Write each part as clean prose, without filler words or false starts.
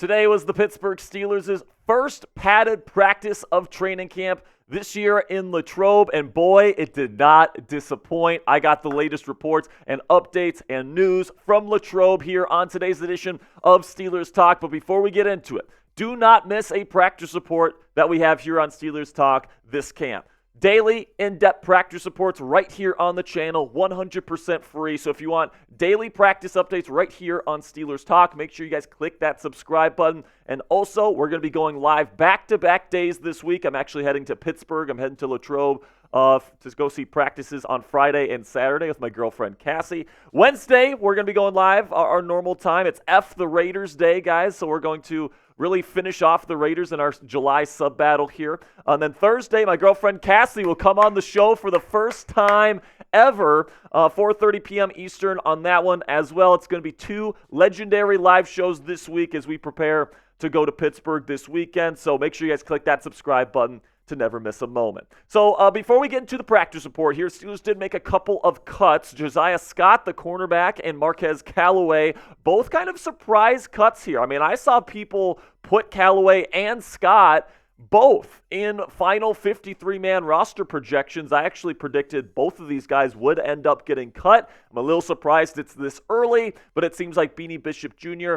Today was the Pittsburgh Steelers' first padded practice of training camp this year in Latrobe, and boy, it did not disappoint. I got the latest reports and updates and news from Latrobe here on today's edition of Steelers Talk. But before we get into it, do not miss a practice report that we have here on Steelers Talk this camp. Daily, in-depth practice reports right here on the channel, 100% free. So if you want daily practice updates right here on Steelers Talk, make sure you guys click that subscribe button. And also, we're going to be going live back-to-back days this week. I'm actually heading to Pittsburgh. I'm heading to Latrobe to go see practices on Friday and Saturday with my girlfriend Cassie. Wednesday, we're going to be going live our normal time. It's F the Raiders Day, guys. So we're going to really finish off the Raiders in our July sub-battle here. And then Thursday, my girlfriend Cassie will come on the show for the first time ever, 4:30 p.m. Eastern on that one as well. It's going to be two legendary live shows this week as we prepare to go to Pittsburgh this weekend. So make sure you guys click that subscribe button to never miss a moment. So before we get into the practice report here, Steelers did make a couple of cuts. Josiah Scott, the cornerback, and Marquez Callaway, both kind of surprise cuts here. I mean, I saw people put Callaway and Scott both in final 53-man roster projections. I actually predicted both of these guys would end up getting cut. I'm a little surprised it's this early, but it seems like Beanie Bishop Jr.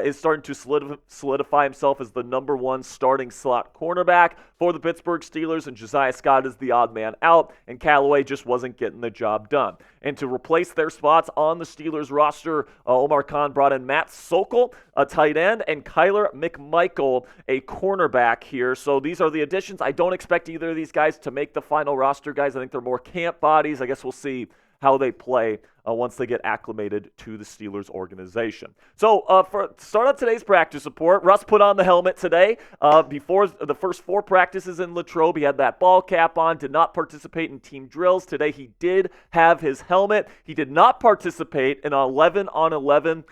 Is starting to solidify himself as the number one starting slot cornerback for the Pittsburgh Steelers, and Josiah Scott is the odd man out, and Callaway just wasn't getting the job done. And to replace their spots on the Steelers roster, Omar Khan brought in Matt Sokol, a tight end, and Kyler McMichael, a cornerback here. So these are the additions. I don't expect either of these guys to make the final roster, guys. I think they're more camp bodies. I guess we'll see how they play once they get acclimated to the Steelers organization. So for start of today's practice report, Russ put on the helmet today. Before the first four practices in Latrobe, he had that ball cap on, did not participate in team drills. Today he did have his helmet. He did not participate in 11-on-11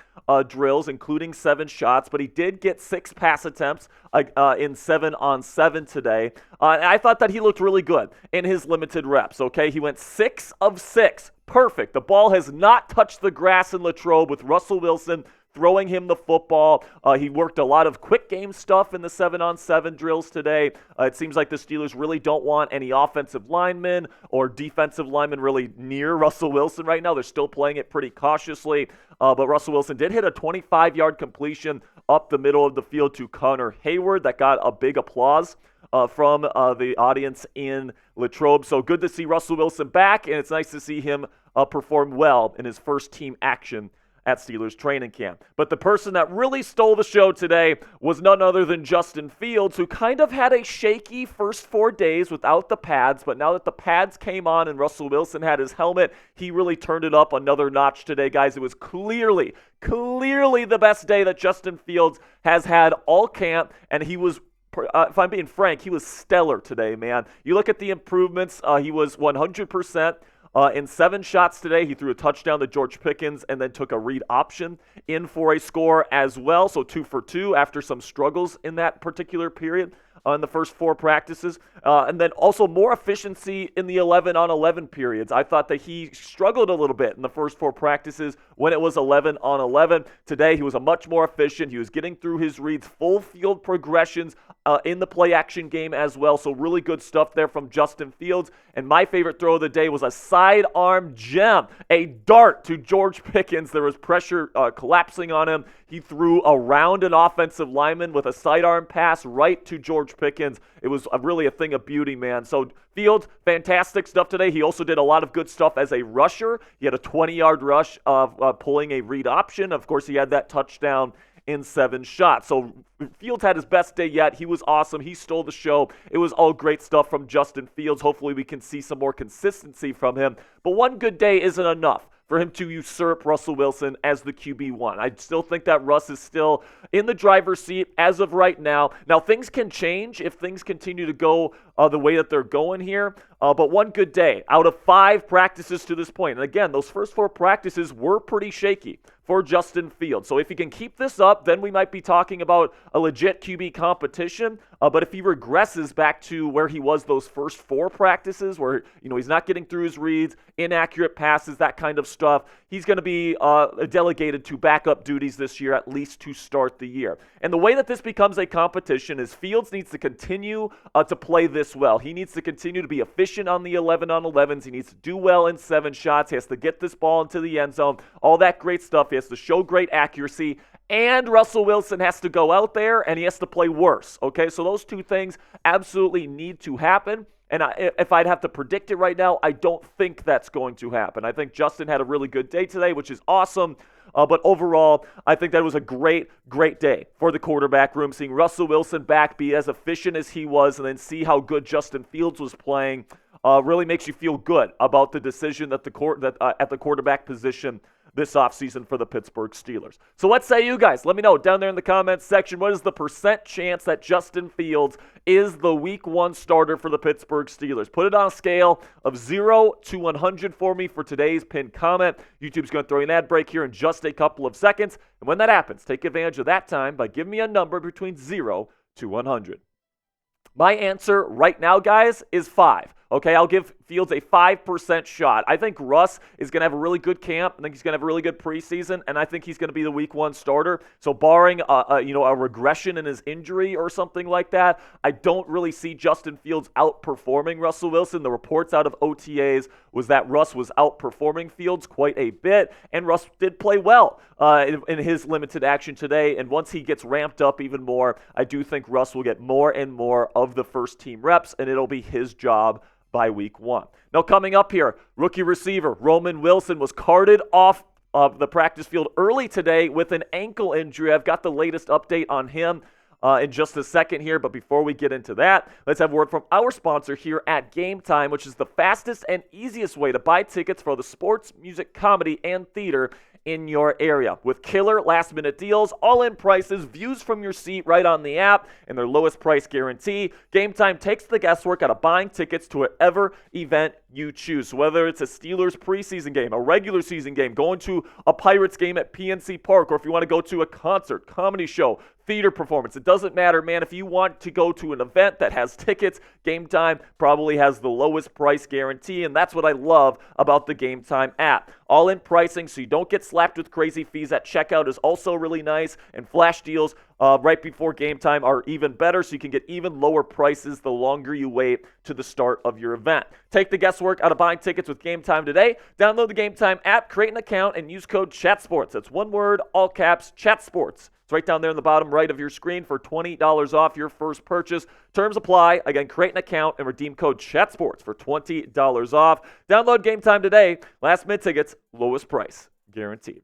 drills, including 7 shots, but he did get 6 pass attempts in 7-on-7 today. And I thought that he looked really good in his limited reps, okay? He went 6 of 6. Perfect. The ball has not touched the grass in Latrobe with Russell Wilson throwing him the football. He worked a lot of quick game stuff in the 7-on-7 drills today. It seems like the Steelers really don't want any offensive linemen or defensive linemen really near Russell Wilson right now. They're still playing it pretty cautiously. But Russell Wilson did hit a 25-yard completion up the middle of the field to Connor Hayward that got a big applause from the audience in Latrobe. So good to see Russell Wilson back, and it's nice to see him perform well in his first team action at Steelers training camp. But the person that really stole the show today was none other than Justin Fields, who kind of had a shaky first 4 days without the pads, but now that the pads came on and Russell Wilson had his helmet, he really turned it up another notch today, guys. It was clearly the best day that Justin Fields has had all camp, and he was if I'm being frank, he was stellar today, man. You look at the improvements, he was 100%. In 7 shots today, he threw a touchdown to George Pickens and then took a read option in for a score as well. So 2 for 2 after some struggles in that particular period in the first 4 practices. And then also more efficiency in the 11-on-11 periods. I thought that he struggled a little bit in the first 4 practices when it was 11-on-11. Today, he was a much more efficient. He was getting through his reads, full field progressions in the play action game as well. So really good stuff there from Justin Fields. And my favorite throw of the day was a sidearm gem, a dart to George Pickens. There was pressure collapsing on him. He threw around an offensive lineman with a sidearm pass right to George Pickens. It was really a thing of beauty, man. So Fields, fantastic stuff today. He also did a lot of good stuff as a rusher. He had a 20-yard rush of pulling a read option. Of course, he had that touchdown in 7 shots. So Fields had his best day yet. He was awesome. He stole the show. It was all great stuff from Justin Fields. Hopefully we can see some more consistency from him. But one good day isn't enough for him to usurp Russell Wilson as the QB1. I still think that Russ is still in the driver's seat as of right now. Now, things can change if things continue to go the way that they're going here. But one good day out of 5 practices to this point. And again, those first 4 practices were pretty shaky for Justin Fields. So if he can keep this up, then we might be talking about a legit QB competition. But if he regresses back to where he was those first 4 practices, where he's not getting through his reads, inaccurate passes, that kind of stuff, he's going to be delegated to backup duties this year, at least to start the year. And the way that this becomes a competition is Fields needs to continue to play this well. He needs to continue to be efficient on the 11-on-11s. He needs to do well in 7 shots. He has to get this ball into the end zone, all that great stuff. He has to show great accuracy. And Russell Wilson has to go out there and he has to play worse. Okay, so those 2 things absolutely need to happen. And if I'd have to predict it right now, I don't think that's going to happen. I think Justin had a really good day today, which is awesome. But overall, I think that was a great, great day for the quarterback room. Seeing Russell Wilson back, be as efficient as he was, and then see how good Justin Fields was playing really makes you feel good about the decision that at the quarterback position this offseason for the Pittsburgh Steelers. So what say you guys? Let me know down there in the comments section. What is the % chance that Justin Fields is the Week 1 starter for the Pittsburgh Steelers? Put it on a scale of 0 to 100 for me for today's pinned comment. YouTube's going to throw you an ad break here in just a couple of seconds. And when that happens, take advantage of that time by giving me a number between 0 to 100. My answer right now, guys, is 5. Okay, I'll give Fields a 5% shot. I think Russ is going to have a really good camp. I think he's going to have a really good preseason, and I think he's going to be the Week 1 starter. So barring a regression in his injury or something like that, I don't really see Justin Fields outperforming Russell Wilson. The reports out of OTAs was that Russ was outperforming Fields quite a bit, and Russ did play well in his limited action today. And once he gets ramped up even more, I do think Russ will get more and more of the first team reps, and it'll be his job by Week 1. Now coming up here, rookie receiver Roman Wilson was carted off of the practice field early today with an ankle injury. I've got the latest update on him in just a second here, but before we get into that, let's have a word from our sponsor here at Game Time, which is the fastest and easiest way to buy tickets for the sports, music, comedy, and theater in your area. With killer last-minute deals, all-in prices, views from your seat right on the app, and their lowest price guarantee, Game Time takes the guesswork out of buying tickets to whatever event you choose. So whether it's a Steelers preseason game, a regular season game, going to a Pirates game at PNC Park, or if you want to go to a concert, comedy show, theater performance, it doesn't matter, man. If you want to go to an event that has tickets, Game Time probably has the lowest price guarantee, and that's what I love about the Game Time app. All-in pricing, so you don't get slapped with crazy fees at checkout, is also really nice, and flash deals right before game time are even better, so you can get even lower prices the longer you wait to the start of your event. Take the guesswork out of buying tickets with Game Time today. Download the Game Time app, create an account, and use code CHATSPORTS. That's one word, all caps, CHATSPORTS. It's right down there in the bottom right of your screen for $20 off your first purchase. Terms apply. Again, create an account and redeem code CHATSPORTS for $20 off. Download Game Time today. Last minute tickets, lowest price, guaranteed.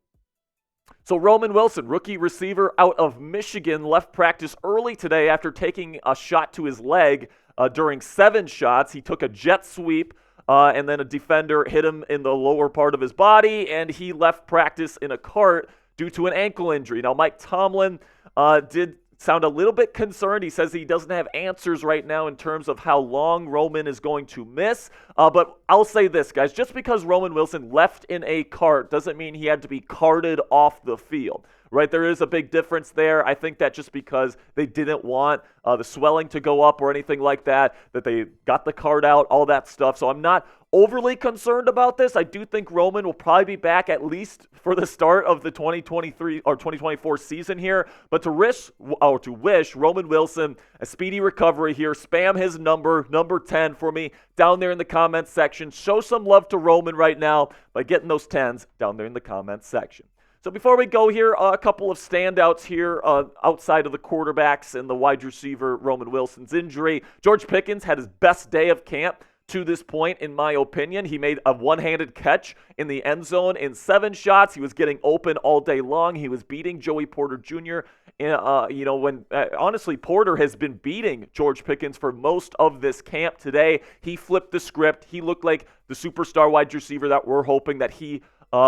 So Roman Wilson, rookie receiver out of Michigan, left practice early today after taking a shot to his leg during 7 shots. He took a jet sweep, and then a defender hit him in the lower part of his body, and he left practice in a cart due to an ankle injury. Now, Mike Tomlin did sound a little bit concerned. He says he doesn't have answers right now in terms of how long Roman is going to miss. But I'll say this, guys. Just because Roman Wilson left in a cart doesn't mean he had to be carted off the field, right? There is a big difference there. I think that just because they didn't want the swelling to go up or anything like that, that they got the cart out, all that stuff. So I'm not overly concerned about this. I do think Roman will probably be back at least for the start of the 2023 or 2024 season here. But to wish Roman Wilson a speedy recovery here, spam his number 10 for me down there in the comments section. Show some love to Roman right now by getting those 10s down there in the comments section. So before we go here, a couple of standouts here outside of the quarterbacks and the wide receiver Roman Wilson's injury. George Pickens had his best day of camp to this point, in my opinion. He made a one-handed catch in the end zone in 7 shots. He was getting open all day long. He was beating Joey Porter Jr. Honestly, Porter has been beating George Pickens for most of this camp today. He flipped the script. He looked like the superstar wide receiver that we're hoping that he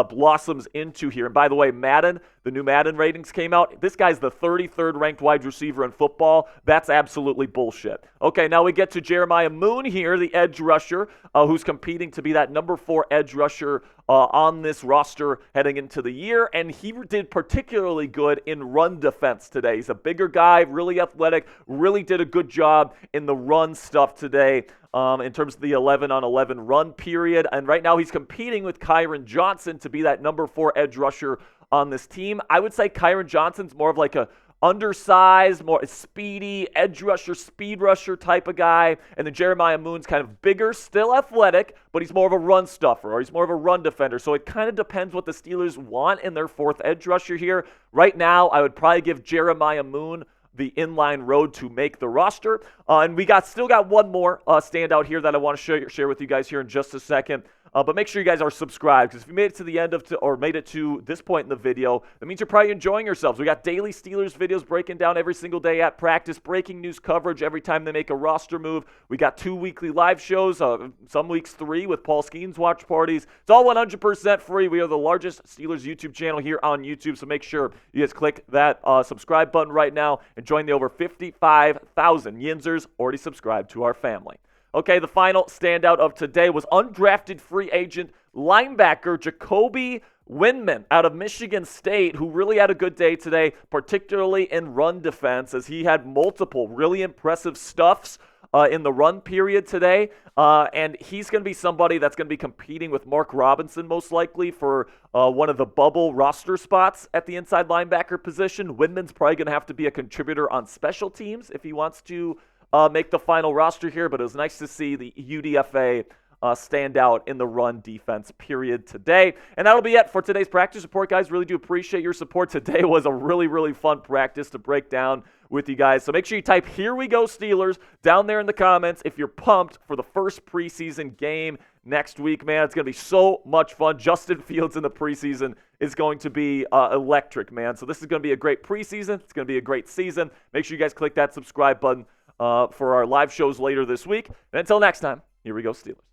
blossoms into here. And by the way, Madden, The new Madden ratings came out. This guy's the 33rd ranked wide receiver in football. That's absolutely bullshit. Okay, now we get to Jeremiah Moon here, the edge rusher, who's competing to be that number 4 edge rusher on this roster heading into the year, and he did particularly good in run defense today. He's a bigger guy, really athletic, really did a good job in the run stuff today in terms of the 11-on-11 run period, and right now he's competing with Kyron Johnson to be that number 4 edge rusher on this team. I would say Kyron Johnson's more of like a undersized, more speedy, edge rusher, speed rusher type of guy. And then Jeremiah Moon's kind of bigger, still athletic, but he's more of a run stuffer, or he's more of a run defender. So it kind of depends what the Steelers want in their 4th edge rusher here. Right now, I would probably give Jeremiah Moon the inline road to make the roster. And we still got one more standout here that I want to share with you guys here in just a second. But make sure you guys are subscribed, because if you made it to the end or made it to this point in the video, that means you're probably enjoying yourselves. We got daily Steelers videos breaking down every single day at practice, breaking news coverage every time they make a roster move. We got 2 weekly live shows, some weeks 3 with Paul Skeen's watch parties. It's all 100% free. We are the largest Steelers YouTube channel here on YouTube, so make sure you guys click that subscribe button right now and join the over 55,000 Yinzers already subscribed to our family. Okay, the final standout of today was undrafted free agent linebacker Jacoby Windman out of Michigan State, who really had a good day today, particularly in run defense, as he had multiple really impressive stuffs in the run period today. And he's going to be somebody that's going to be competing with Mark Robinson most likely for one of the bubble roster spots at the inside linebacker position. Windman's probably going to have to be a contributor on special teams if he wants to make the final roster here, but it was nice to see the UDFA stand out in the run defense period today. And that'll be it for today's practice report, guys. Really do appreciate your support. Today was a really, really fun practice to break down with you guys. So make sure you type "Here we go Steelers" down there in the comments if you're pumped for the first preseason game next week, man. It's going to be so much fun. Justin Fields in the preseason is going to be electric, man. So this is going to be a great preseason. It's going to be a great season. Make sure you guys click that subscribe button for our live shows later this week. And until next time, here we go, Steelers.